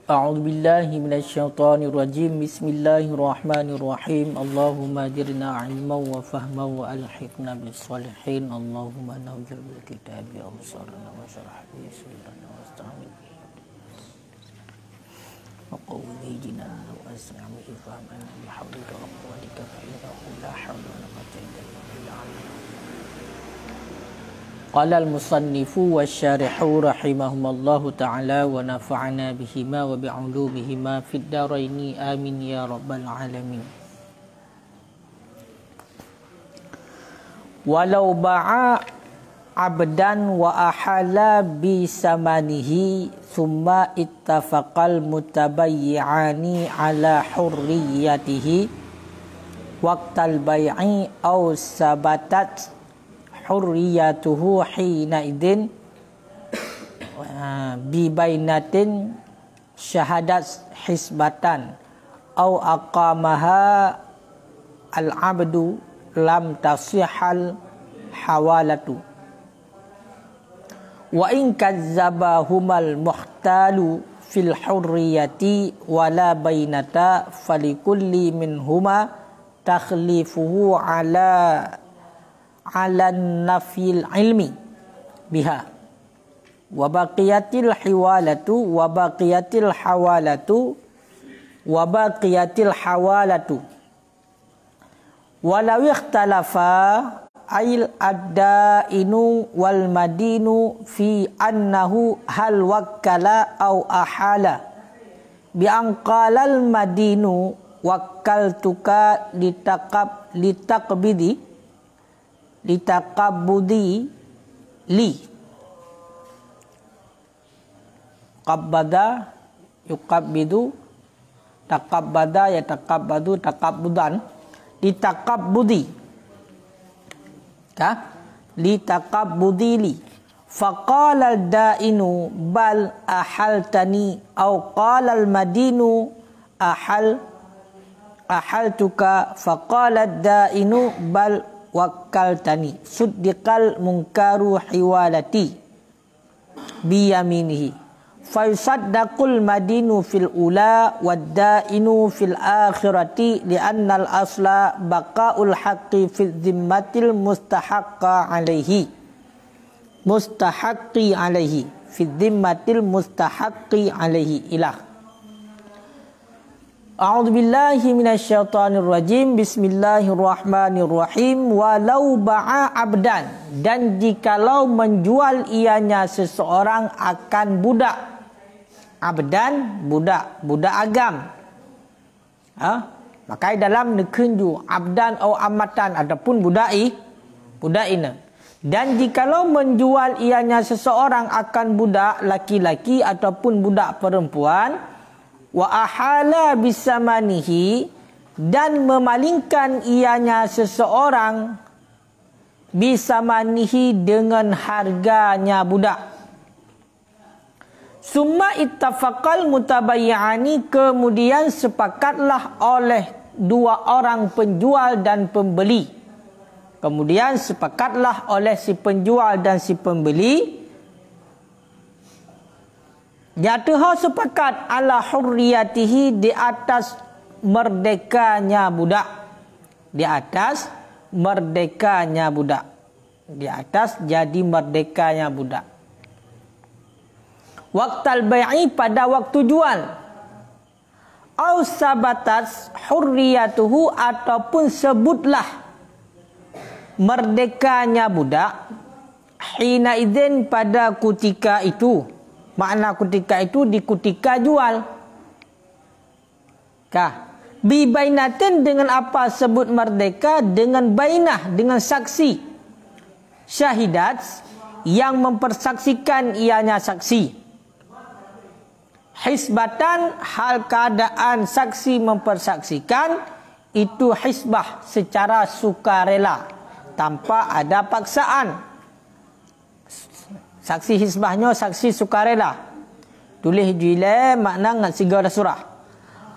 A'udzu billahi minasyaitonir rajim. Bismillahirrahmanirrahim. Allahumma ajirna 'ilman wa fahman wa alhiqna bis salihin. Allahumma nawwir bil kitabi absarana wa shrah bi sadrina wasta'in wa qawli jinan wa asmi'i fahman bi hawlika wa quwwatika fa innahu la hawla wa la quwwata illa billah. Qala al-musannifu wasyarihu rahimahumallahu ta'ala wa nafa'ana bihima wa bi'ulumihima fid daraini amin ya rabbal alamin. Walau ba'a abdan wa ahala bi samanihi thumma ittafaqal mutabayyi'ani ala hurriyatihi waqtal bai'i aw sabatat hurriyatuhu hina idin bi bainatin syahadat hisbatan au aqamaha al-abdu lam tasihal hawalatu wa in kazzabahumal muhtalu fil hurriyati wala bainata falikulli minhuma takhlifuhu ala nafil ilmi biha wa baqiyatil hawalatu walau ikhtalafa ayil ad-dainu wal madinu fi annahu hal wakkala au ahala bi anqalal madinu wakkaltuka litaqabbudi li qabbada yuqabbidu taqabbada yataqabbadu taqabbudan litaqabbudi litaqabbudi li faqala al-dainu bal ahaltani au qala al-madinu ahaltuka faqala ad-dainu bal wakkaltani suddiqal munkaru hiwalati biyaminihi fayusaddaqul madinu fil ula wadda'inu fil akhirati li'annal asla baqa'ul haqqi fi dhimmatil mustahaqqi alaihi fi dhimmatil mustahaqqi alaihi ilah. A'udzu billahi minasyaitonir rajim. Bismillahirrahmanirrahim. Walau ba'a abdan, dan jikalau menjual ianya seseorang akan budak. Abdan budak agam. Maka dalam nekenju abdan atau amatan ataupun budak ini. Dan jikalau menjual ianya seseorang akan budak laki-laki ataupun budak perempuan, wa ahala bisamanihi, dan memalingkan ianya seseorang bisamanihi dengan harganya budak. Summa ittafaqal mutabayyi'ani, kemudian sepakatlah oleh dua orang penjual dan pembeli. Kemudian sepakatlah oleh si penjual dan si pembeli, jatuh sepakat ala hurriyatihi, di atas merdekanya budak. Di atas merdekanya budak. Di atas jadi merdekanya budak. Waqtal bai'i, pada waktu jual. Au sabatat hurriyatuhu, ataupun sebutlah merdekanya budak. Hina idzin, pada ketika itu. Makna ketika itu di ketika jual. Bi bainatin, dengan apa sebut merdeka? Dengan bainah, dengan saksi. Syahidat, yang mempersaksikan ianya saksi. Hisbatan, hal keadaan saksi mempersaksikan. Itu hisbah, secara sukarela, tanpa ada paksaan. Saksi hisbahnya saksi sukarela. Tulis jile makna ngan sigara surah.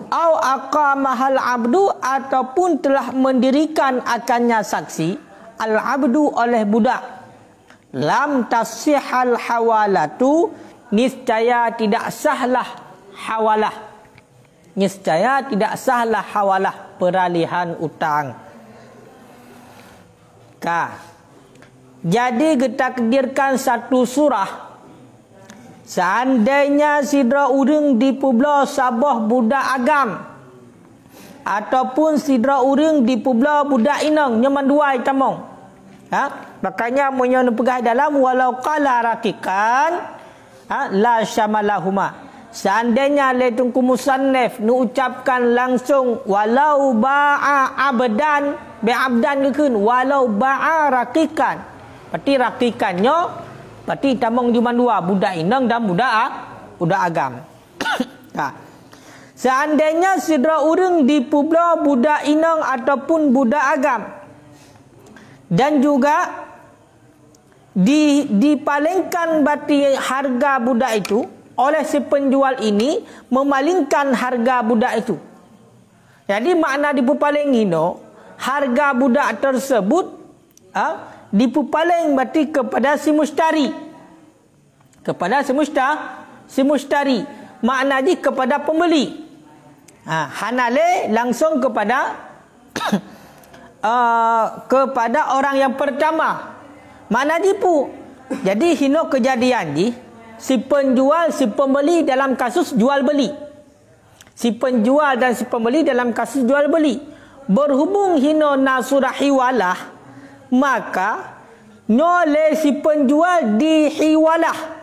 Au aqamahal abdu, ataupun telah mendirikan akannya saksi al abdu oleh budak. Lam tasihal hawalatu, niscaya tidak sahlah hawalah. Niscaya tidak sahlah hawalah, peralihan utang. Jadi ditakdirkan satu surah. Seandainya sidra urang di Pulau Sabah budak agam, ataupun sidra urang di Pulau budak inang, nyaman dua itamong. Makanya menyon pegah dalam walau qala raqiqan la syamalahuma. Seandainya letungku musannif nu ucapkan langsung walau ba'a abdan bi abdan keun walau ba'a raqiqan. Berarti raqiqannya berarti tamong cuma dua, budak inang dan budak agam. Seandainya sidra urang di Pulau budak inang ataupun budak agam, dan juga dipalingkan berarti harga budak itu oleh si penjual ini, memalingkan harga budak itu. Jadi makna dipupaling ino, harga budak tersebut dipupaling berarti kepada si mustari. Kepada si mustari. Makna di kepada pembeli. Hanale langsung kepada kepada orang yang pertama. Makna jipu. Jadi hino kejadian di si penjual, si pembeli dalam kasus jual beli. Si penjual dan si pembeli dalam kasus jual beli. Berhubung hino nasurah hiwalah, maka noleh si penjual dihiwalah.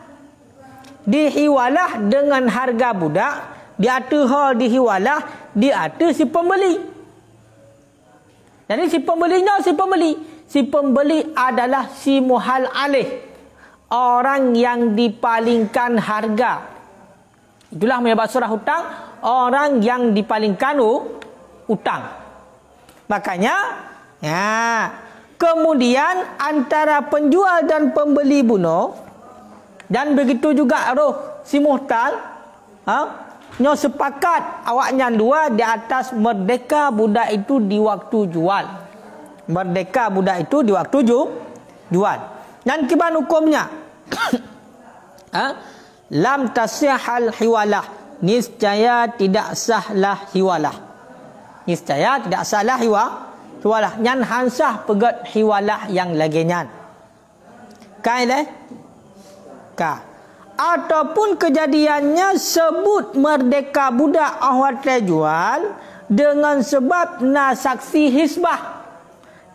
Dihiwalah dengan harga budak, diatur hal dihiwalah, diatur si pembeli. Jadi si pembelinya si pembeli. Si pembeli adalah si muhal alih, orang yang dipalingkan harga. Itulah menyebabkan surah hutang, orang yang dipalingkan utang. Makanya kemudian antara penjual dan pembeli bunuh, dan begitu juga roh si muhtal, nyo sepakat awaknya dua di atas merdeka budak itu di waktu jual. Merdeka budak itu di waktu jual. Dan kiban hukumnya lam tasihal hiwalah, niscaya tidak sahlah hiwalah. Niscaya tidak sahlah hiwalah. Nyan hansah pegat hiwalah yang laginya. Ataupun kejadiannya sebut merdeka budak awat jual dengan sebab nasaksi hisbah.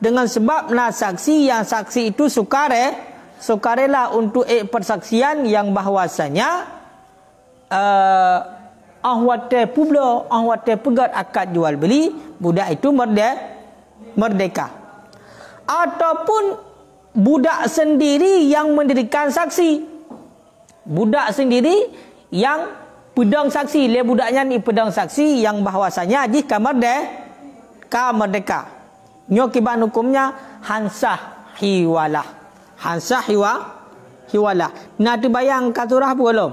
Dengan sebab nasaksi yang saksi itu sukarela untuk persaksian yang bahwasanya ahwate publik, ahwate pegat akad jual beli budak itu merdeka. Ataupun budak sendiri yang mendirikan saksi. Budak sendiri yang pedang saksi, le budaknya ni pedang saksi yang bahwasanya jika merdeka. Nyokiban hukumnya hansah hiwalah. Hansah hiwalah. Nak dibayang katurah belum?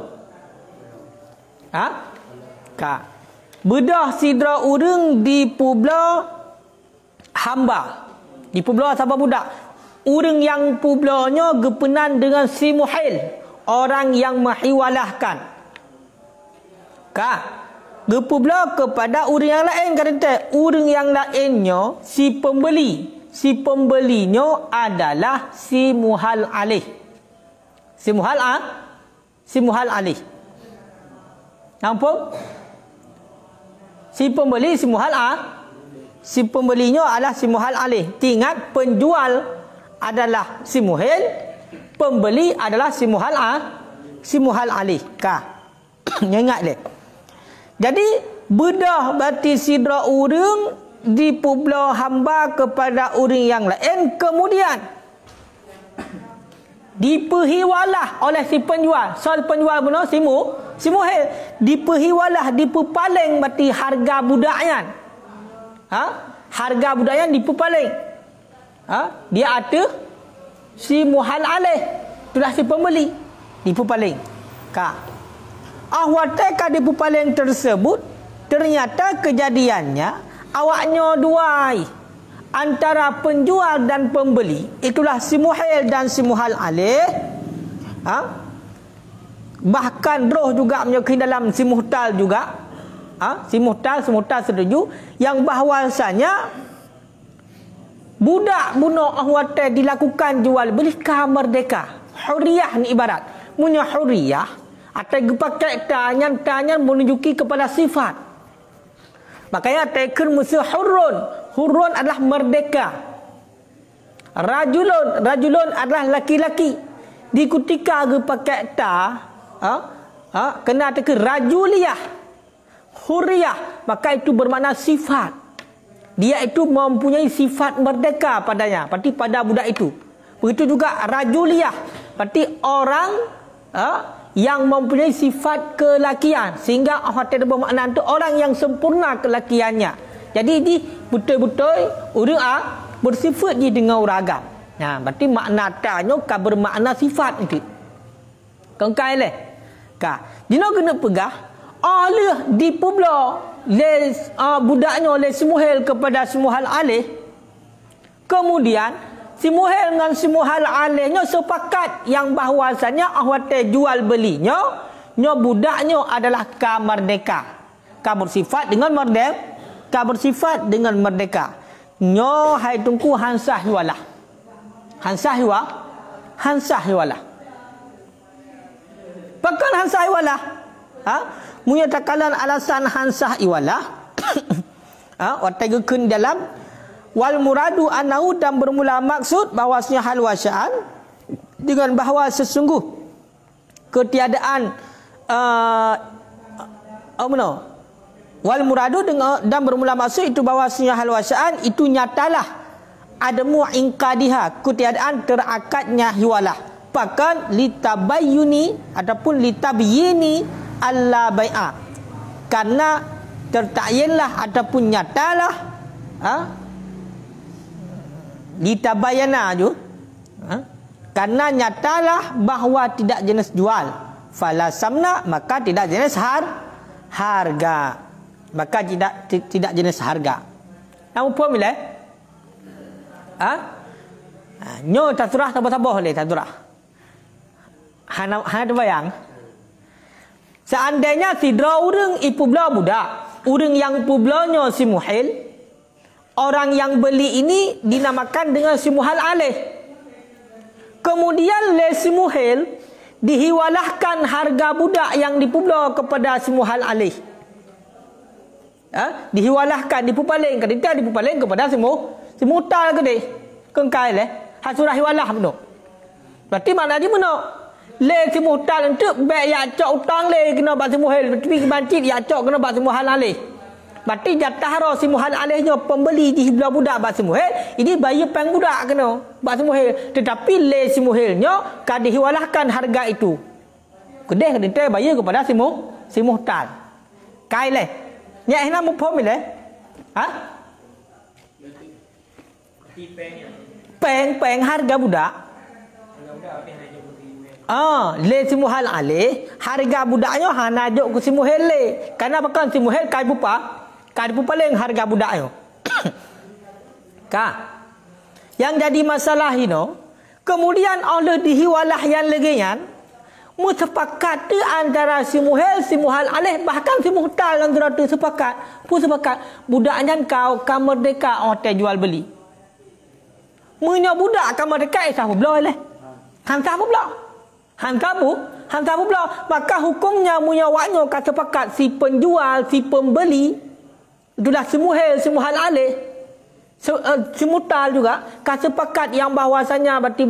Bedah sidra urang di Pulau hamba. Di Pulau Sabah budak. Urang yang publanya gepenan dengan si muhil, orang yang menghiwalahkan. Gepublah kepada urang yang lain, kata urang yang lainnya si pembeli. Si pembelinya adalah si muhal alih. Si muhal alih. Nampak? Si pembeli si muhal si pembelinya adalah si muhal alih. Ingat, penjual adalah si muhil, pembeli adalah si muhal alih. Ingat deh. Jadi bedah berarti sidra urang di Pulau hamba kepada urang yang lain, kemudian diperhiwalah oleh si penjual. So penjual benar si muhil diperhiwalah, diperpaling berarti harga budaknya. Harga budaknya diperpaling. Dia ada si muhal alih, itulah si pembeli. dipupaling. Ka. Ahwate ka dipupaling tersebut ternyata kejadiannya awaknya duai antara penjual dan pembeli, itulah si muhil dan si muhal alih. Bahkan roh juga menyokong dalam si muhtal juga. Si muhtal setuju yang bahawasanya budak bunuh ahwate dilakukan jual beli ka merdeka. Huriyah ni ibarat. Punya huriyah atau pakai tanya menunjuki kepada sifat. Makanya teken musuh hurun. Hurun adalah merdeka. Rajulun adalah laki-laki. Di ketika pakai kena teken rajuliyah, huriyah, maka itu bermakna sifat. Dia itu mempunyai sifat merdeka padanya, berarti pada budak itu. Begitu juga rajuliyah, berarti orang yang mempunyai sifat kelakian, sehingga ahwate bermakna itu orang yang sempurna kelakiannya. Jadi di betul-betul orang bersifat dia dengan ragam. Nah, berarti makna tanya ka bermakna sifat itu. Kengkai leh. Ka. Dino kena pegah oleh di publo le budaknya oleh Simuhil kepada Simuhal alih. Kemudian Simuhil dengan Simuhal alihnya sepakat yang bahawasanya ahwate jual belinya budaknya adalah ka merdeka. Ka bersifat dengan merdeka. Ka bersifat dengan merdeka. Nyo hai tungku hansah hiwalah. Hansah hiwalah. Pakan hansah hiwalah. Munya takalan alasan hansah hiwalah. Watagekeun dalam wal muradu anau dan bermula maksud bahawasanya hal wasya'an dengan bahawa sesungguh ketiadaan wal muradu dan bermula maksud itu bahawasanya hal wasya'an itu nyatalah adamu ingkadiha, ketiadaan terakadnya hiwalah. Bahkan litabayyuni ataupun litabyini alla bai'a, karena tertakyinlah ataupun nyatalah litabayana ju karena nyatalah bahawa tidak jenis jual. Fala samna, maka tidak jenis harga. Maka tidak jenis harga. Namun puan bila? Nyo taturah tabah-tabah boleh taturah. Hana terbayang. Seandainya sidra urang ipubla budak, urang yang publanya si muhil, orang yang beli ini dinamakan dengan si muhal alih. Kemudian le si muhil dihiwalahkan harga budak yang dipubla kepada si muhal alih. Dihiwalahkan, dipupaling, ketika dipupaling kepada si mutal ke deh. Kengkai leh, hasurah hiwalah benar. Berarti mana dia benar? Le si mutal untuk baik ya cok utang le kena bak si muhil, tapi bancit ya cok kena bak si muhal alih. Berarti jatah ro si muhal alihnya pembeli di hibelah budak bak si muhil, ini bayar peng budak kena bak si muhil. Tetapi le si muhilnya kad dihiwalahkan harga itu. Kedeh kedai bayar kepada si mutal. Kai leh. Nya hina mu phom le. Peng harga budak. Le si muhal alih, harga budaknya hana jok ku si muhil le. Karena bahkan si muhil kai pupaling harga budaknya. Yang jadi masalah ini, kemudian oleh dihiwalah yang legian, sepakat antara si muhal alih, bahkan si muhtal antara tu sepakat. Budaknya kau merdeka orang jual beli. Munya budak kau merdeka sah pula leh. Hantar pula. Maka hukumnya munya waknya kata sepakat si penjual, si pembeli itulah si muhal alih. Si mutal juga kata sepakat yang bahawasanya berarti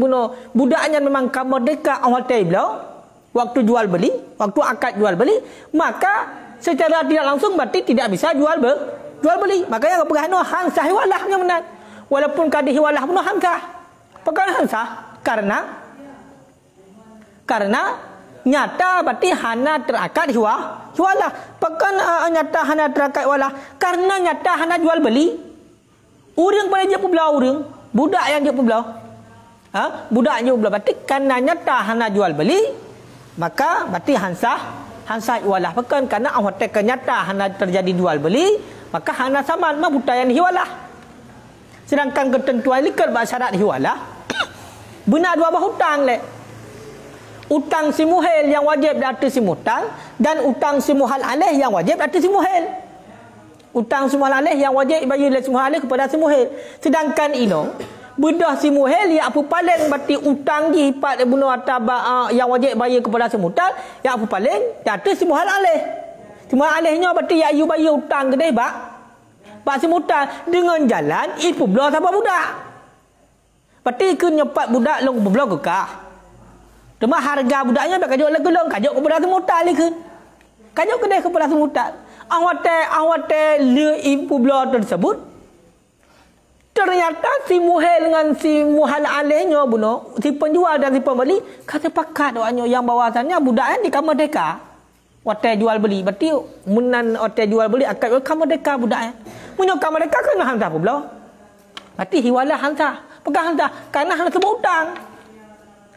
budaknya memang kau merdeka orang pula. Waktu jual beli, waktu akad jual beli, maka secara tidak langsung berarti tidak bisa jual beli. Makanya perhano hansah hiwalahnya benar. Walaupun kadih hiwalah pun hansah. Perkara hansah karena nyata berarti hana terakad hiwalah. Perkara nyata hana terakad hiwalah karena nyata hana jual beli. Urang pada dia pula urang, budak yang dia pula. Budak yang dia pula berarti karena nyata hana jual beli. maka berarti hansah iwalah. Bukan kerana awak nyata hana terjadi jual beli, maka hana sama mah butayan hiwalah. Sedangkan ketentuan likat bersyarat hiwalah benar dua bah hutang le. Utang si muhil yang wajib di atas si mutang dan utang si muhal alih yang wajib di atas si muhil. Utang si muhal alih yang wajib bayar oleh si muhal alih kepada si muhil. Sedangkan ino bedah si muhil yang apa paling berarti utang di hipat bunuh atau yang wajib bayar kepada si mutang yang apa paling di atas si muhal alih. Si muhal alihnya berarti yang ayu bayar utang gede bak si mutang dengan jalan ipu belah sama budak. Berarti ke nyepat budak long belah kekah. Cuma harga budaknya biar kajuk lagi long kajuk kepada si mutang lagi. Kajuk kedai kepada si mutang. Awak le ipu belah tersebut ternyata si muhil dengan si muhal alihnya bunuh, si penjual dan si pembeli kata pakat doanya yang bahawasanya budaknya di kamar deka. Hotel jual beli berarti munan hotel jual beli akad kamar deka budaknya. Munyo kamar deka kena hantar pula. Berarti hiwalah hantar. Pegang hantar karena hang sebut hutang.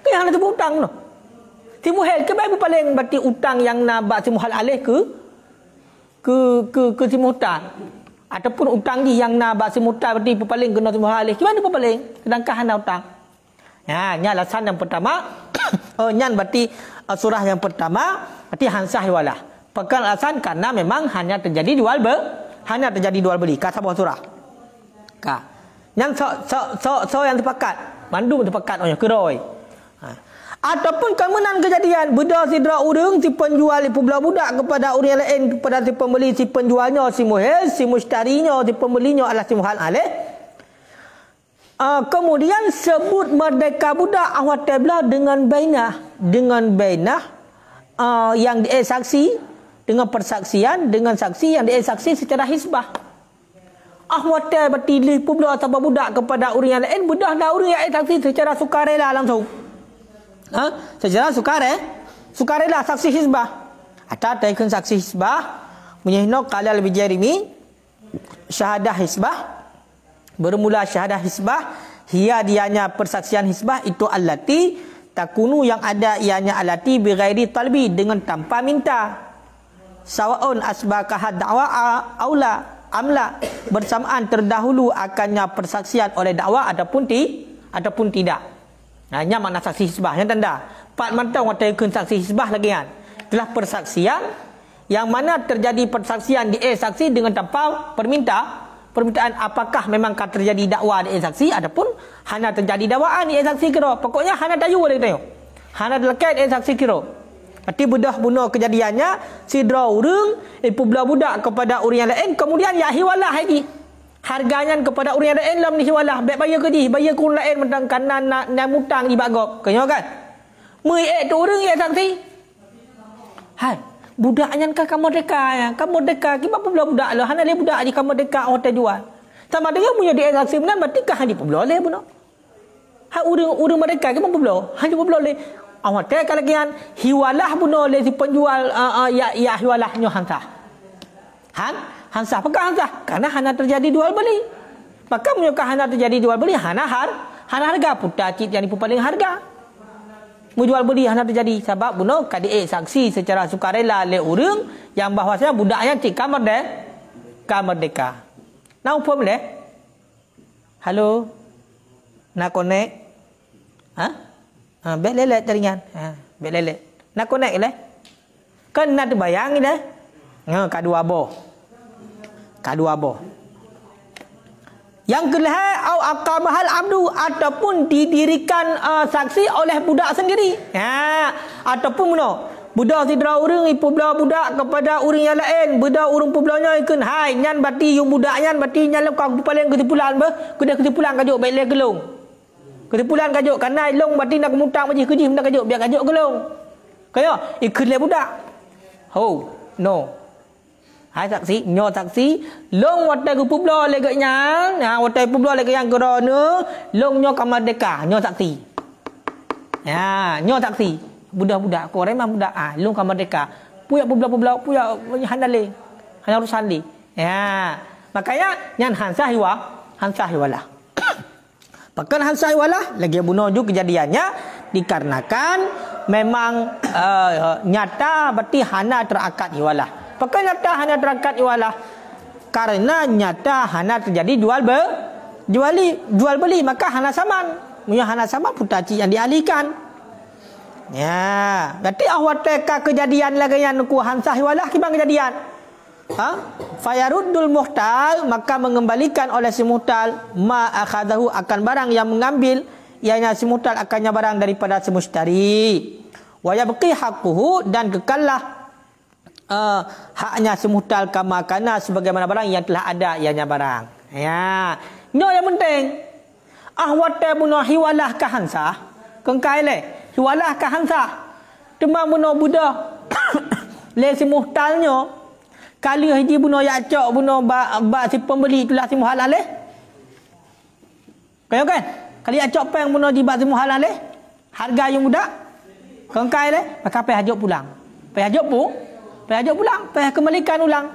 Ke hang sebut hutang noh. Si muhil ke baik paling berarti hutang yang nak bak si muhal alih ke si muhtar. Ataupun utang ni yang nak bak si mutar berarti paling kena semua halih. Gimana paling? Sedangkan hana utang. Ya, ni alasan yang pertama. Nyan berarti surah yang pertama berarti hansah hiwalah. Pekan alasan karena memang hanya terjadi jual beli. Kata buah surah. Ka. Nyan so yang terpakat. Mandum terpakat ohnya keroi. Ataupun kemenang kejadian beda sidra urang si penjual ipu belah budak kepada orang lain kepada si pembeli si penjualnya si muhil si mustarinya si pembelinya adalah si muhal alih. Kemudian sebut merdeka budak awak tablah dengan bainah yang saksi dengan persaksian dengan saksi yang saksi secara hisbah. Awak tab bertilih ipu belah atau budak kepada orang yang lain bedah dah orang yang saksi secara sukarela langsung. Sejarah sukarela saksi hisbah atau taikun saksi hisbah menyehno qala al-Bijarimi syahadah hisbah bermula syahadah hisbah dianya persaksian hisbah itu allati takunu yang ada ianya allati bi ghairi talbi dengan tanpa minta sawaun asbaqah da'wa aula amla bersamaan terdahulu akannya persaksian oleh dakwa ataupun tidak. Nah, nya makna saksi hisbah yang tanda. Pak mantau ngatakan saksi hisbah lagi kan. Itulah persaksian yang mana terjadi persaksian di saksi dengan tanpa permintaan apakah memang akan terjadi dakwa di saksi ataupun hanya terjadi dakwaan di saksi kira. Pokoknya hanya tayu boleh tengok. Hanya dekat di saksi kira. Berarti bedah bunuh kejadiannya sidra urang ipu belah budak kepada orang yang lain kemudian ya hiwalah lagi. Harganya kepada orang yang lain dalam ni hiwalah baik bayar ke di bayar ke orang lain mentang kanan nak mutang di bagop kenyo kan mui tu orang yang saksi hai budaknya kan kamu deka kiba pula budak lah hana le budak di kamu deka hotel jual sama dengan punya di saksi benar berarti kah di pula le buno ha urang mereka kiba pula hanya pula le hotel kalagian hiwalah buno le si penjual ya hiwalahnya hansah hansah apakah hansah? Karena hanya terjadi jual beli. Maka menyuka hanya terjadi jual beli hanya harga putakit yang paling harga. Menjual beli hanya terjadi sebab bunuh kadi saksi secara sukarela le urang yang bahwasanya budaknya cik kamar deka. Nah upam le. Halo. Nak connect? Bek lele teringan. Bek lele. Nak connect le? Kan nak bayang le. Kadua boh. Yang kedua au aqabahal abdu ataupun didirikan saksi oleh budak sendiri. Ataupun budak sidra urang ipu belah budak kepada urang yang lain, budak urang pubelanya ikun hai nyan berarti yung budak nyan berarti nyan kau paling kesimpulan kesimpulan kajuk baik le gelong. Kesimpulan kajuk karena long berarti nak mutang baji keji hendak kajuk biar kajuk gelong. Kaya ikun le budak. No. Hai saksi, nyo saksi, long watai ku publo le gak nyang, watai publo le gak yang kerana, long nyo kamar deka, nyo saksi. Ya, nyo saksi. Budak-budak, kau remah budak, long kamar deka. Puyak publo, puyak handale. Hanya urusan li. Ya. Makanya nyan hansah hiwalah. Pakan hansah hiwalah lagi bunuh juga kejadiannya dikarenakan memang nyata berarti hana terakad hiwalah. Pakai nyata hana terakad hiwalah karena nyata hana terjadi jual beli maka hana saman. Punya hana saman putaci yang dialihkan. Ya, berarti awak teka kejadian lagi yang ku hansah hiwalah kibang kejadian. Fayaruddul muhtal maka mengembalikan oleh si muhtal ma akhadahu akan barang yang mengambil ianya si muhtal akannya barang daripada si mustari. Wa yabqi haqquhu dan kekallah haknya si muhtal kama kana sebagaimana barang yang telah ada ianya barang. Ya, ini yang penting. Ahwat bunuh hiwalah ka hansah kengkai le hiwalah ka hansah demam bunuh budak le si muhtalnya kali haji bunuh yakcok bunuh ba si pembeli itulah si muhal alih. Kaya kan? Kali yakcok peng bunuh di ba si muhal alih. Harga yang muda. Kengkai le, maka payah hajuk pulang. Payah hajuk pulang, payah kembalikan ulang.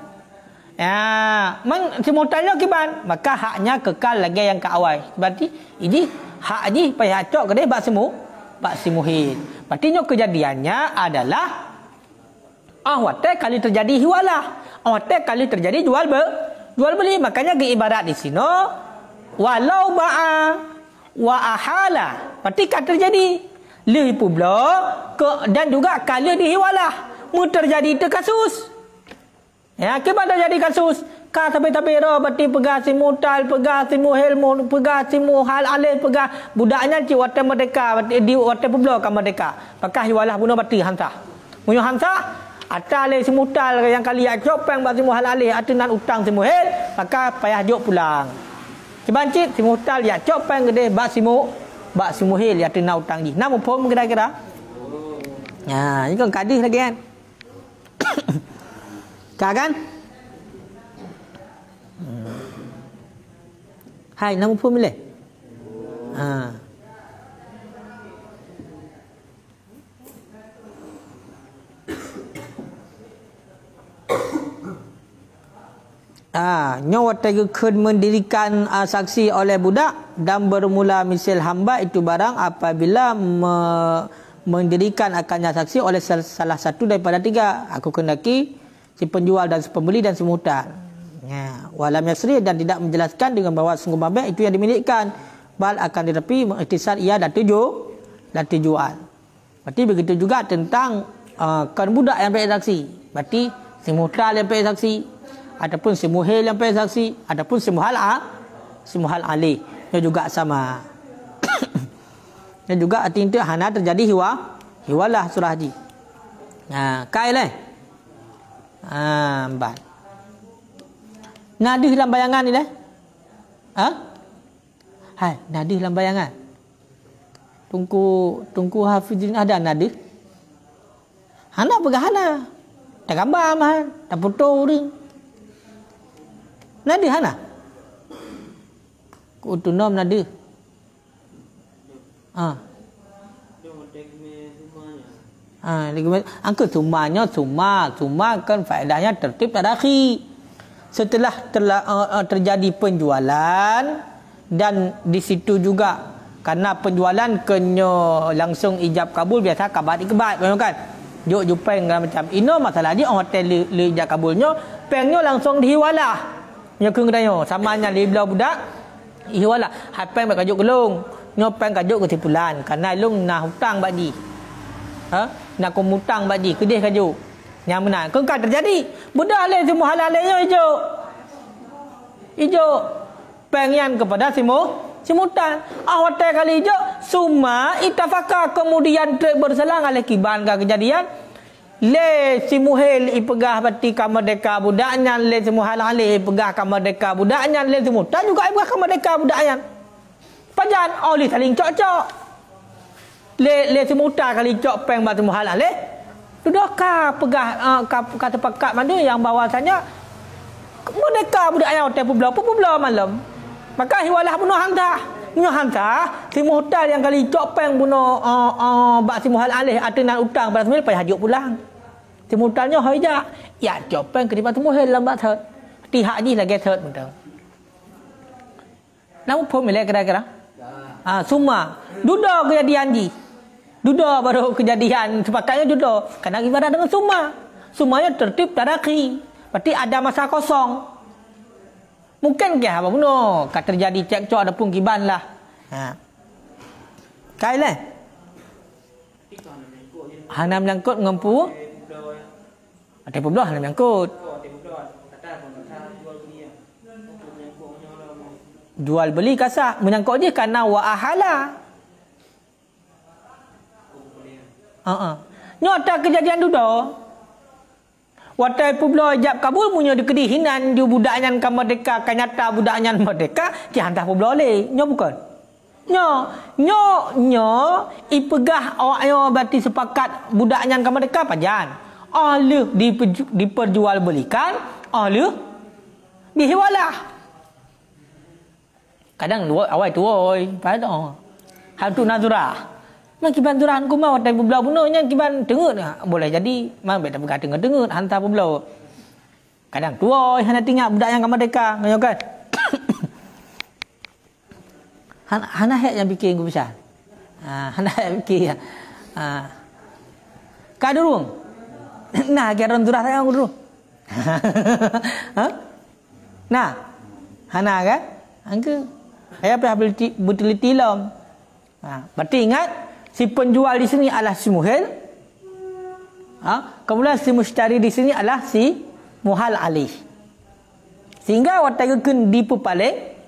Ya, si muhtalnya kiban, maka haknya kekal lagi yang ke awal. Berarti ini hak ni payah hakcok kedai ba si muhid. Berarti kejadiannya adalah ahwate kali terjadi hiwalah. Ahwate kali terjadi jual beli. Makanya ibarat di sini walau ba'a wa ahala. Berarti kan terjadi li publo dan juga kali dihiwalah. Mu terjadi itu kasus. Ya, kibanda jadi kasus. Ka tapi ro berarti pegah si mutal, pegah si muhil, pegah si muhal alih, pegah budaknya ci wate merdeka, berarti di wate publo ka merdeka. Pakah hiwalah bunuh berarti hansah. Munyo hansah atal si mutal yang kali yakcop peng bagi muhal alih atunan utang si muhil maka payah jok pulang. Cibancit si mutal yakcop peng gede bak si muhil ya atunan utang di. Nama pom kira-kira. Ya, ini kan kadih lagi kan. Kan? Hai, nama pom le. Nyawa tegakkan mendirikan saksi oleh budak dan bermula misil hamba itu barang apabila mendirikan akannya saksi oleh salah satu daripada tiga. Aku kendaki si penjual dan si pembeli dan si muhtal. Ya, walam yasri dan tidak menjelaskan dengan bahawa sungguh mabek itu yang dimilikan. Bal akan ditepi mengiktisar ia dan tujuan. Berarti begitu juga tentang kan budak yang pergi saksi. Berarti si muhtal yang pergi saksi. Ataupun si muhil yang pergi saksi, ataupun si muhal alih, dia juga sama. Dan juga artinya hana terjadi hiwalah surah haji. Kai leh. Empat. Nadih dalam bayangan ni leh. Hai, nadih dalam bayangan. Tungku hafizin ada nadih. Hana pegah hana. Tak gambar mah, tak foto ring. Nadi hana? Kutunom nadi. Angka sumanya suma kan faedahnya tertib tadakhi. Setelah terjadi penjualan dan di situ juga karena penjualan kena langsung ijab kabul biasa kabar ikebat kan. Jumpa macam ino masalah dia hotel le ijab kabulnya pengnya langsung dihiwalah. Nya keng dayo samanya li belau budak ihwala hapeng bak kajuk gelung nyopeng kajuk ke tipulan karena lung nah hutang badi nak kumutang badi kedih kajuk yang menang keng kan terjadi budak le semua halalnya ijo pengian kepada si mutan hotel kali ijo suma itafaka kemudian berselang oleh kiban ka kejadian le si muhil ipegah bati ka merdeka budaknya le si muhal alih ipegah ka merdeka budaknya le si mutan juga ipegah ka merdeka budaknya pajan oli saling cocok le si mutan kali cok peng batu muhal alih sudah ka pegah ka tepakat mana yang bahwasanya merdeka budaknya hotel publau malam maka hiwalah bunuh hanta si muhtal yang kali copeng bunuh bak si muhal alih atunan utang pada semil payah hajuk pulang si muhtalnya hoja ya copeng ke depan muhil lambat thot tihak ni lagi thot betul namu pom ile kira-kira suma duda kejadian ji Duda baru kejadian sepakatnya duda. Karena ibadah dengan summa. Summanya tertib taraki. Berarti ada masa kosong. Mungkin ke apa bunuh. Kalau terjadi cekcok ada pun kiban lah. Kai lah. Hana menyangkut ngempu. Ada pula hana menyangkut. Jual beli kasar menyangkut dia karena wa ahala. Nyata kejadian duda. Watai pula ijab kabul punya dikedihinan dia budaknya kan merdeka kan nyata budaknya merdeka dia hantar pula le. Nyo bukan. Nyo ipegah awaknya berarti sepakat budaknya kan merdeka pajan. Oleh diperjualbelikan oleh dihiwalah. Kadang awal tu oi, pada hantu nazura. Mang kiban turan ku mau tai bebelau bunuhnya kiban dengut boleh jadi mang bet buka dengut hantar bebelau. Kadang tu oi hana tinggal budak yang merdeka ngayo kan. Hana hek yang bikin ku bisa. Hana hek bikin. Ka durung. Nah, geron turah saya dulu. Nah, hana kan? Angke saya berteliti lom. Berarti ingat si penjual di sini adalah si muhil. Kemudian si mushtari di sini adalah si muhal alih. Sehingga watakan di pepaling.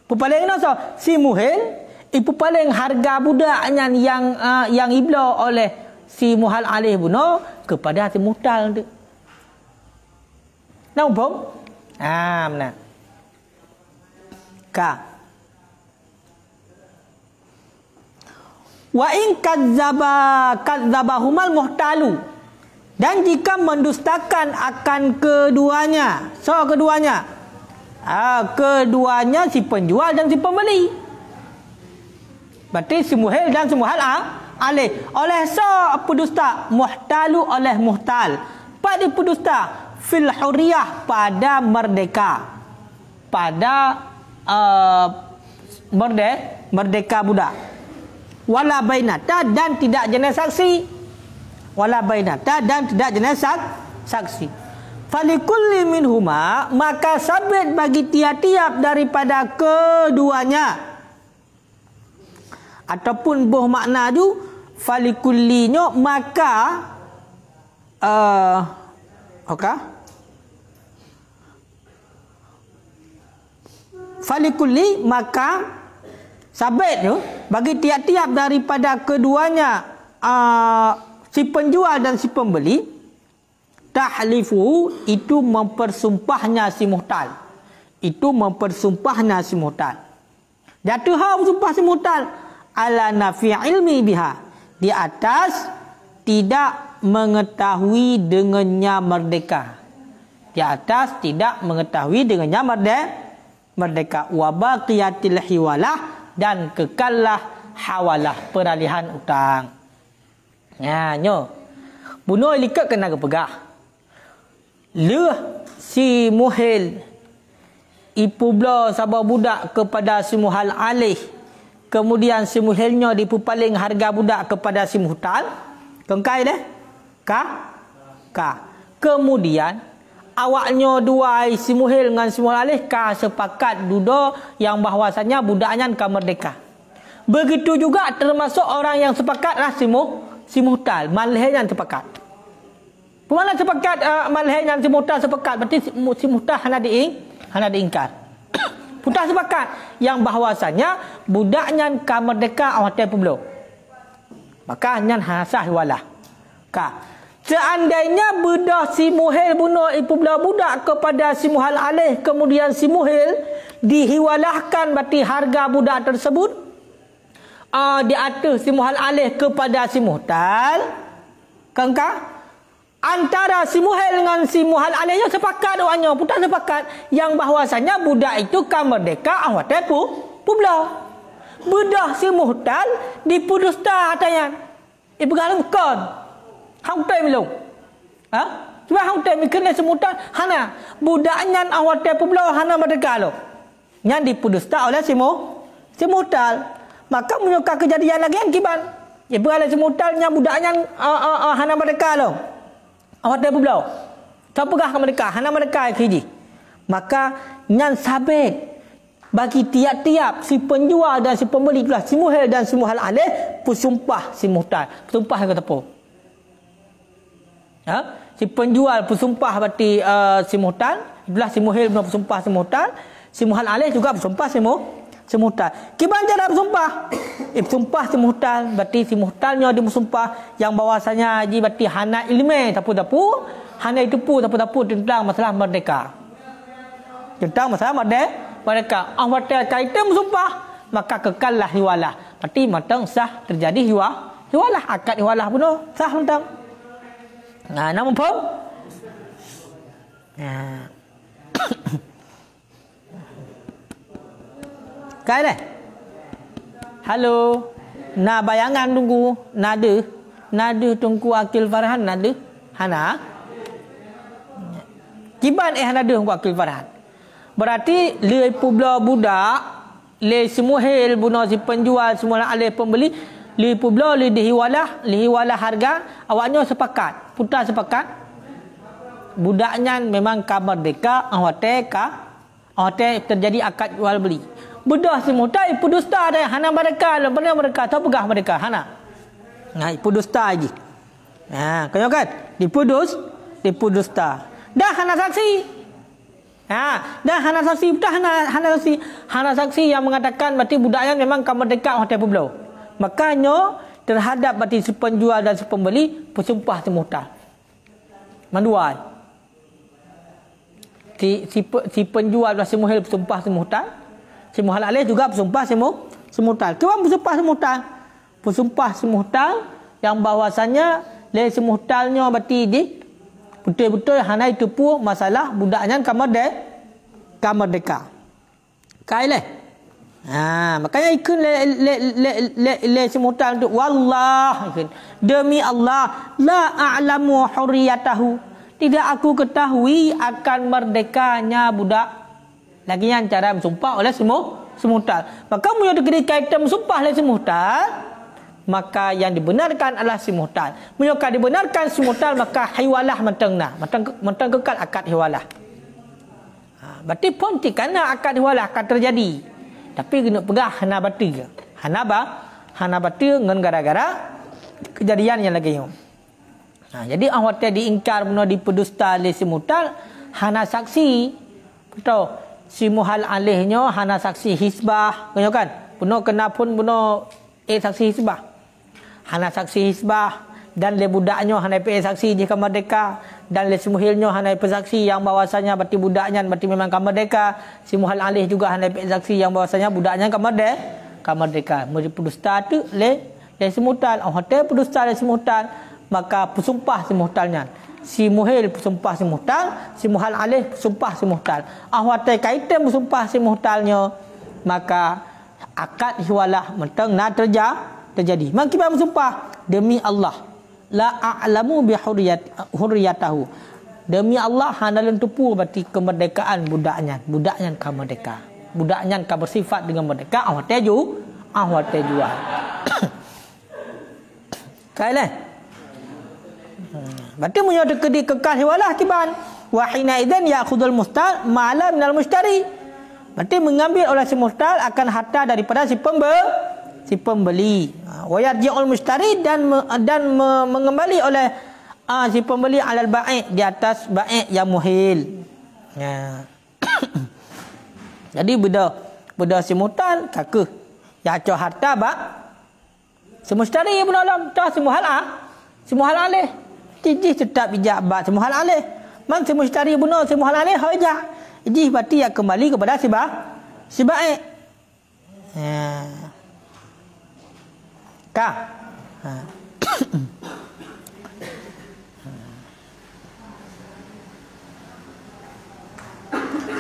Pepaling ni si muhil ipupaling harga budaknya yang ibla oleh si muhal alih buno kepada si muhtal tu. Nampak? Benar. Ka. Wa in kadzabahumal muhtalu. Dan jika mendustakan akan keduanya. So keduanya. Keduanya si penjual dan si pembeli. Berarti si muhil dan si muhal alih. Oleh so pedusta muhtalu oleh muhtal. Pada pedusta fil huriyah pada merdeka. Pada merdeka budak. Wala bainata dan tidak jenis saksi. Wala bainata dan tidak jenis saksi. Falikulli minhuma maka sabit bagi tiap-tiap daripada keduanya. Ataupun buh makna tu falikullinyo maka falikulli maka sabit tu bagi tiap-tiap daripada keduanya si penjual dan si pembeli tahlifu itu mempersumpahnya si muhtal. Itu mempersumpahnya si muhtal. Jatuh bersumpah si muhtal ala nafi ilmi biha di atas tidak mengetahui dengannya merdeka. Di atas tidak mengetahui dengannya merdeka wa baqiyatil hiwalah dan kekallah hawalah peralihan utang. Nyo. Bunuh likat kena kepegah. Si muhil ipubla sabar budak kepada si muhal alih. Kemudian si muhilnya dipupaling harga budak kepada si muhtal. Kengkai deh? Ka. Kemudian awaknya dua si muhil dengan si muhal alih sepakat duda yang bahwasanya budaknya kan merdeka. Begitu juga termasuk orang yang sepakatlah si muhtal, malihnya sepakat. Pemana sepakat malihnya si muhtal sepakat berarti si muhtal hana diingkar. Muhtal sepakat yang bahwasanya budaknya kan merdeka awak peblo. Maka nyan hasah walah. Seandainya bedah si muhil bunuh ipubla budak kepada si muhal alih, kemudian si muhil dihiwalahkan berarti harga budak tersebut di atas si muhal alih kepada si muhtal. Kangka antara si muhil dengan si muhal alihnya sepakat doanya, putar sepakat yang bahwasanya budak itu kan merdeka awak publa. Bedah si muhtal dipudusta atayan. Ibegalang kon. Hang tai melong. Cuba hang tai mikirnya semutan hana budaknya awak te publa hana merdeka lo. Yang dipudusta oleh si muhtal. Maka menyuka kejadian lagi yang kiban. Ibrahim semutalnya budaknya hana mereka lo. Awak dah belau. Tak pegah ke mereka, hana mereka kiji. Maka nyan sabit bagi tiap-tiap si penjual dan si pembeli pula si muhil dan si muhal alih bersumpah si muhtal. Bersumpah ke tepu. Ha? Si penjual bersumpah berarti si muhtal, belah si muhil bersumpah si muhtal, si muhal alih juga bersumpah si muhtal. Kiban cara bersumpah? Bersumpah si muhtal, berarti si muhtalnya dia bersumpah yang bahawasanya haji berarti hana ilmu tapu-tapu, hana itu pu tapu-tapu tentang masalah merdeka. Tentang masalah merdeka. Awak kaitan bersumpah, maka kekallah hiwalah. Berarti matang sah terjadi hiwalah. Akad hiwalah pun sah matang. Nah, nama pun? Nah. Kai deh. Halo. Na bayangan tunggu. Nada tunggu Akil Farhan nada. Hana. Kiban nada tunggu Akil Farhan. Berarti le publa budak, le semuhil buno si penjual semua alih pembeli, le publa le dihiwalah harga, awaknya sepakat. Putar sepakat. Budaknya memang kamar deka, awate terjadi akad jual beli. Bedah semua tak ipu dusta dah hana mereka tak pegah mereka hana. Nah ipu dusta lagi. Nah, kau kan? Ipu dusta. Dah hana saksi. Dah hana saksi yang mengatakan berarti budaknya memang kamar dekat hotel Pulau. Makanya terhadap berarti si penjual dan si pembeli bersumpah si muhtal. Manduai. Si penjual dan si muhil bersumpah si muhtal. Si muhal alih juga bersumpah si muhtal. Kewan bersumpah si muhtal. Bersumpah si muhtal yang bahawasanya le si muhtalnya berarti di betul-betul hana itu pun masalah budaknya kamar deka. Kaileh. Makanya ikun le semutan tu wallah ikun. Demi Allah la a'lamu hurriyatahu. Tidak aku ketahui akan merdekanya budak. Lagi yang cara bersumpah oleh semutal. Maka punya dikira kaitan bersumpah oleh semutal. Maka yang dibenarkan adalah si muhtal. Menyokak dibenarkan si muhtal, maka hiwalah mentang kekal akad hiwalah. Berarti pun tikana akad hiwalah akan terjadi. Tapi kena pegah hana bati ke. Hana bati dengan gara-gara kejadian yang lagi ni. Jadi awak diingkar benar dipedusta oleh si muhtal, hana saksi. Betul. Si muhal alihnya hana saksi hisbah. Kan? Benar kena pun benar saksi hisbah. Hana saksi hisbah dan le budaknya hana saksi jika merdeka dan le semuhilnya hana saksi yang bahawasanya berarti budaknya berarti memang merdeka. Si muhal alih juga hana saksi yang bahawasanya budaknya merdeka. Mesti pedusta tu le semutal. Hotel pedusta le semutal, maka bersumpah si muhtalnya. Si muhil bersumpah si muhtal, si muhal alih bersumpah si muhtal. Hotel kaitan bersumpah si muhtalnya, maka akad hiwalah mentang nak terjadi. Maka kita bersumpah demi Allah la a'lamu bi hurriyatahu. Demi Allah hana lentupu berarti kemerdekaan budaknya ka merdeka. Budaknya ka bersifat dengan merdeka awak jual. Kailah. Berarti punya kekal hiwalah kiban. Wa hina idzan ya'khudul mustal ma'ala minal mushtari. Berarti mengambil oleh si mustal akan harta daripada si pembeli. Wa yarji'ul mushtari dan mengembali oleh si pembeli alal bai' di atas bai' yang muhil. Jadi beda si mustal kakeh ya cho harta si mushtari pun alam tah si muhal alih. Jih tetap bijak ba si muhal alih. Man si mushtari bunuh si muhal alih hajah. Jadi berarti yang kembali kepada si baik. Kah?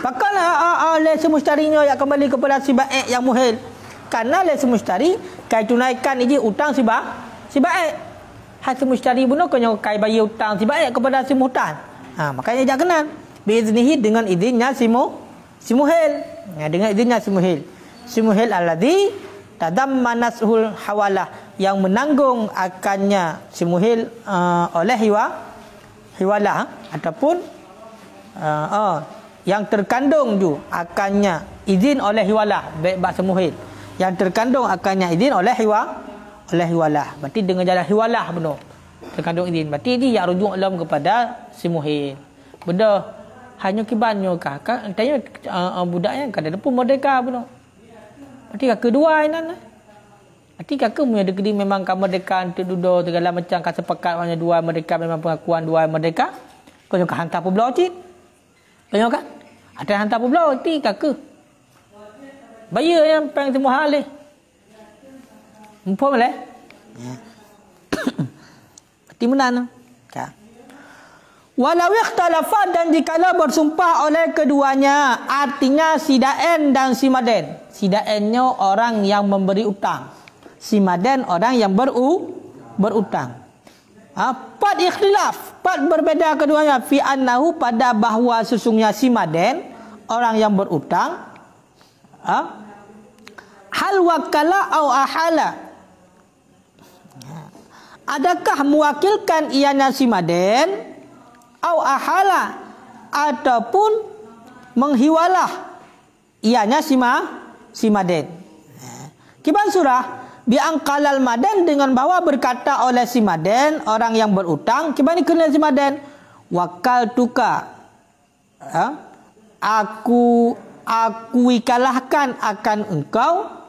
Pakailah oleh si mustarinya yang kembali kepada si baik yang muhil. Karena oleh si mustari kai tunaikan ini utang si baik. Si mustari bunuh kena kai bayar utang si baik kepada si muhtal. Makanya jangan kenal. Biiznihi dengan izinnya si muhil. Dengan izinnya si muhil. Si muhil alladhi tadammanasul hawalah. yang menanggung akannya si muhil oleh hiwalah ataupun yang terkandung ju akannya izin oleh hiwalah baik bak semuhil yang terkandung akannya izin oleh hiwalah berarti dengan jalan hiwalah benar terkandung izin berarti ini yang rujuk dalam kepada si muhil benda hanya kibannya kah tanya budaknya kadang pun merdeka benar berarti kedua ini berarti kakak punya degree memang kemerdekaan terdudur segala macam kan sepakat hanya dua merdeka memang pengakuan dua merdeka kau juga hantar pulau cik kau kan ada hantar pulau ti kakak bayar yang peng semua hal ni mumpung boleh berarti menang kan walau ikhtalafa dan jikalau bersumpah oleh keduanya artinya si Daen dan si Maden si Daennya orang yang memberi utang si Maden orang yang berutang. Pat ikhtilaf, pat berbeza keduanya fi annahu pada bahawa sesungguhnya si Maden orang yang berutang hal wakala au ahala. Adakah mewakilkan ianya si Maden au ahala ataupun menghiwalah ianya si Maden. Kiban surah biangkalal Maden dengan bahawa berkata oleh si Maden orang yang berutang kibani kena si Maden wakal tuka aku ikalahkan akan engkau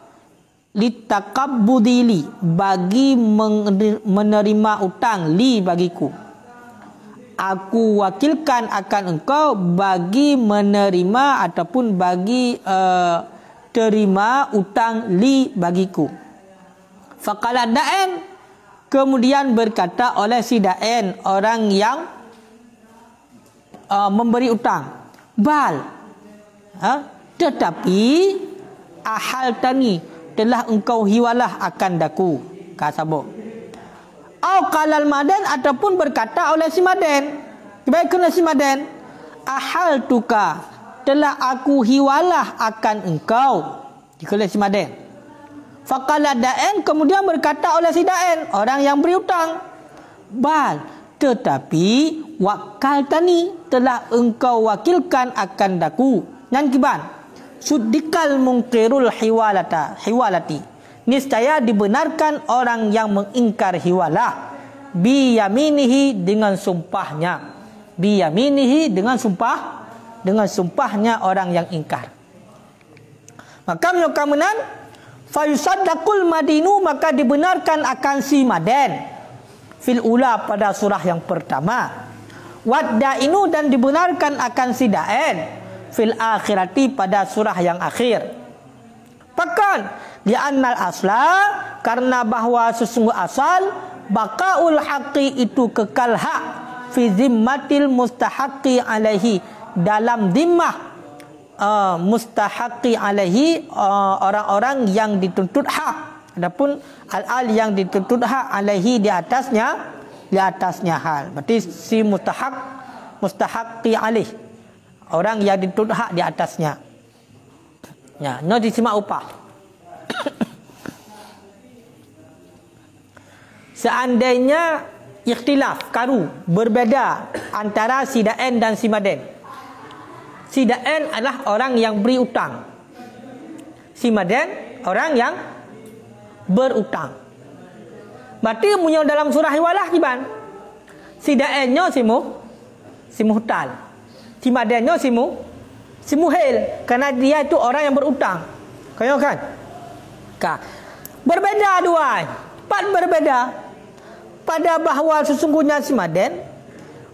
litakabbudili bagi menerima utang li bagiku aku wakilkan akan engkau bagi menerima ataupun bagi terima utang li bagiku. Faqala Daen kemudian berkata oleh si Daen orang yang memberi utang bal tetapi ahal tani telah engkau hiwalah akan daku kasabuk au qalal Maden ataupun berkata oleh si Maden baik kena si Maden ahal tuka telah aku hiwalah akan engkau jika oleh si Maden. Faqala Daen kemudian berkata oleh si Daen orang yang beri utang bal tetapi wakal tani telah engkau wakilkan akan daku nan kiban suddikal mungkirul hiwalati niscaya dibenarkan orang yang mengingkar hiwalah biyaminihi dengan sumpahnya biyaminihi dengan sumpahnya orang yang ingkar maka menyokamenan fayusaddaqul madinu maka dibenarkan akan si Maden fil ula pada surah yang pertama waddainu dan dibenarkan akan si Daen fil akhirati pada surah yang akhir pakan li'annal asla karena bahwa sesungguh asal baqaul haqqi itu kekal hak fi zimmatil mustahaqqi alaihi dalam zimmah mustahaqi alaihi orang-orang yang dituntut hak adapun al-al yang dituntut hak alaihi di atasnya hal berarti si mustahaqi alaih orang yang dituntut hak di atasnya ya no disimak upah seandainya ikhtilaf karu berbeza antara si Daen dan si Maden si Daen adalah orang yang beri utang. Si Maden orang yang berutang. Berarti punya dalam surah hiwalah kiban. Si Daennya si muhtal. Si Madennya si muhil. Karena dia itu orang yang berutang. Kau kan? Berbeda dua. Pat berbeda. Pada bahawa sesungguhnya si Maden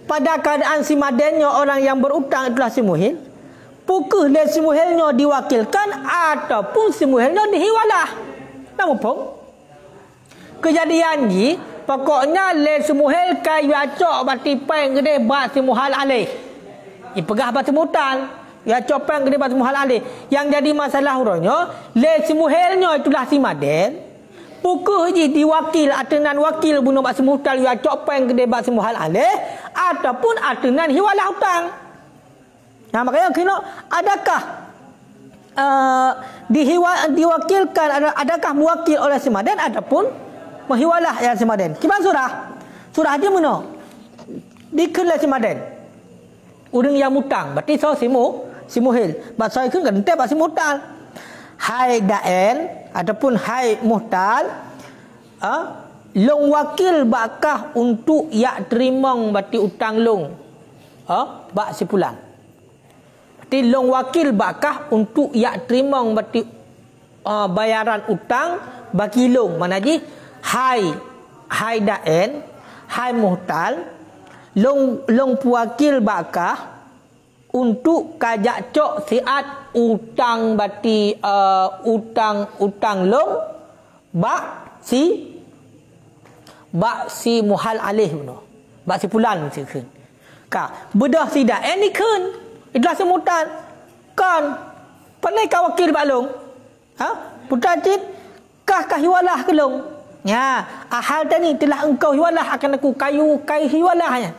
pada keadaan si Madennya orang yang berutang itulah si muhil pukul dan si muhilnya diwakilkan ataupun si muhilnya dihiwalah namun pun kejadian ni pokoknya le si muhil kayu acok bati peng gede bat si muhal alih pegah batu mutal ya copeng gede batu muhal alih yang jadi masalah urangnya le si muhilnya itulah si Maden pukul je diwakil atenan wakil bunuh bak semuhtal ya copeng gede bak semuhal alih ataupun atenan hiwalah hutang. Nah makanya kena adakah diwakilkan adakah mewakil oleh si Maden ataupun menghiwalah yang si maden. Kiban surah dia mana? Dikelah si maden. Urang yang mutang, berarti so simuhil. Bahasa ikun kan ente bahasa mutal. Hai daen ataupun hai muhtal, long wakil bakah untuk yak terimong berarti utang long. Bak sipulan. Berarti long wakil bakah untuk yak terimong berarti bayaran utang bagi long. Mana ji? Hai daen, hai muhtal, long puakil bakah untuk kajak cok siat utang berarti utang long bak si muhal alih beno. Bak si pulan si keun. Ka bedah si daen ni keun. Itulah semutan. Kan pandai ka wakil bak long. Putar cit kah hiwalah ke long. Ya, ahal tadi telah engkau hiwalah akan aku kayu hiwalahnya.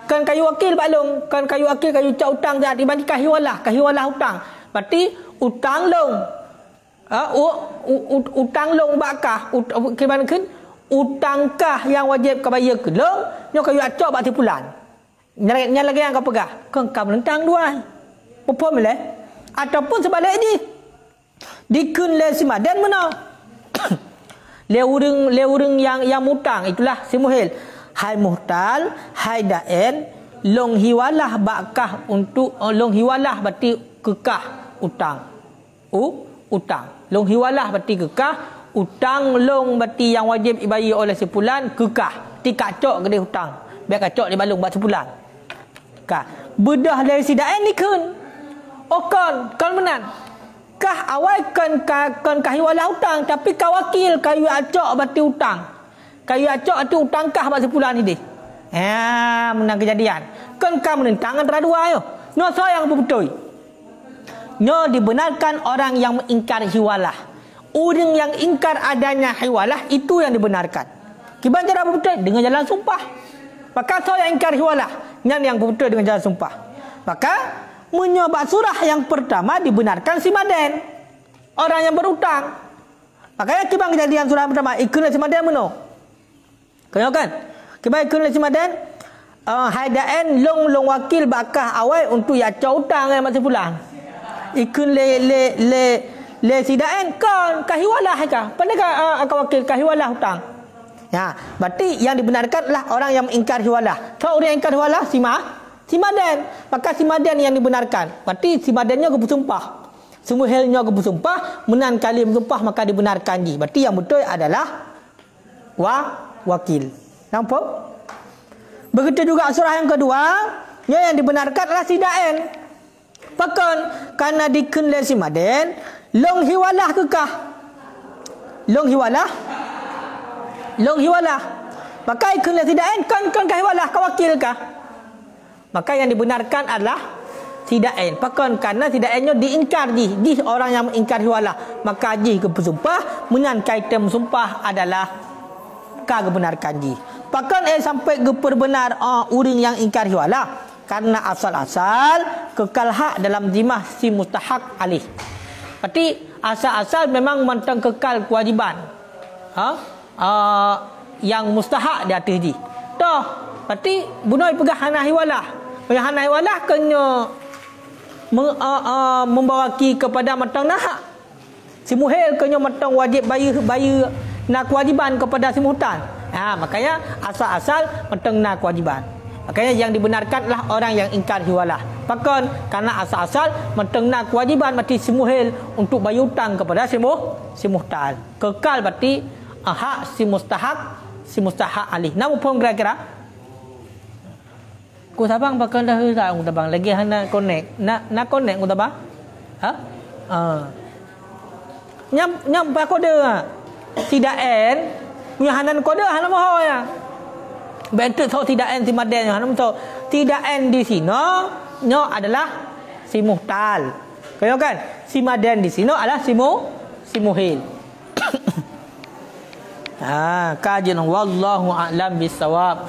Kan kayu wakil balong, kan kayu wakil kayu cak utang dah dibanding kahiwalah utang. Berarti utang long. Utang long bakah kiban keun utangkah yang wajib kau bayar ke long, nyo kayu acok bak tipulan. Nya lagi yang kau pegah. Kan kau melentang dua. Apa boleh? Ataupun sebaliknya. Dikeun le si madan mana? Le urang yang mutang itulah simuhil. Hai muhtal, hai daen, long hiwalah bakah untuk long hiwalah berarti kekah utang. Utang. Long hiwalah berarti kekah, utang long berarti yang wajib dibayar oleh sepulan kekah. Ti kacok gede hutang. Biar kacok di balung buat sepulan. Ka. Bedah dari si daen ni keun. Kon menan. Kah awal kan kahiwalah hutang tapi kawakil kayu acok berarti hutang. Kayu acok itu utang kah bak sepulan ni deh. Menang kejadian. Kan kau menentang antara dua yo. No so yang betul. No dibenarkan orang yang mengingkar hiwalah. Orang yang ingkar adanya hiwalah itu yang dibenarkan. Kiban cara betul dengan jalan sumpah. Maka so yang ingkar hiwalah, yang betul dengan jalan sumpah. Maka menyobak surah yang pertama dibenarkan si maden. Orang yang berutang. Makanya kiban kejadian surah pertama ikun si maden meno. Kau kan? Kiban ikun si maden haidaen long wakil bakah awal untuk ya utang yang masih pulang. Ikun le sidaen kan kahiwalah ka. Pandai ka wakil kahiwalah hutang. Ya, berarti yang dibenarkan adalah orang yang mengingkar hiwalah. Kalau orang yang ingkar hiwalah si maden, maka si maden yang dibenarkan. Berarti si madennya bersumpah. Semuhelnya bersumpah, menan kali bersumpah maka dibenarkan ji. Berarti yang betul adalah wakil. Nampak? Begitu juga surah yang kedua, yang dibenarkan adalah si daen. Pakon karena dikeun le si maden, long hiwalah kekah. Long hiwalah. Maka ikun le si daen kan kahiwalah ka wakil kah? Maka yang dibenarkan adalah sidaen. Pakon karena sidaennya diingkar ji orang yang mengingkar hiwalah. Maka ji ke bersumpah menan kaitan bersumpah adalah ka benarkan ji. Pakon sampai ke perbenar orang yang ingkar hiwalah karena asal-asal kekal hak dalam zimah si mustahak alih. Berarti asal-asal memang mentang kekal kewajiban. Yang mustahak di atas ji. Toh, berarti bunoi pegah hana hiwalah. Hana hiwalah kena membawaki kepada matang nahak. Si muhil kena matang wajib bayar nak kewajiban kepada si muhtan. Makanya asal-asal matang nak kewajiban. Makanya yang dibenarkan adalah orang yang ingkar hiwalah. Pakon karena asal-asal matang nak kewajiban berarti si muhil untuk bayar hutang kepada si muhtan. Kekal berarti hak si mustahak alih. Nama pun kira-kira ku tabang bakal dah tak ku tabang lagi hana connect nak connect ku tabang nyam pa kode tidak en punya hanan kode hana maho ya bentuk so tidak en si maden hana so tidak en di sini nyo adalah si muhtal kau kan si maden di sini adalah si muhil. Kajian wallahu a'lam bisawab.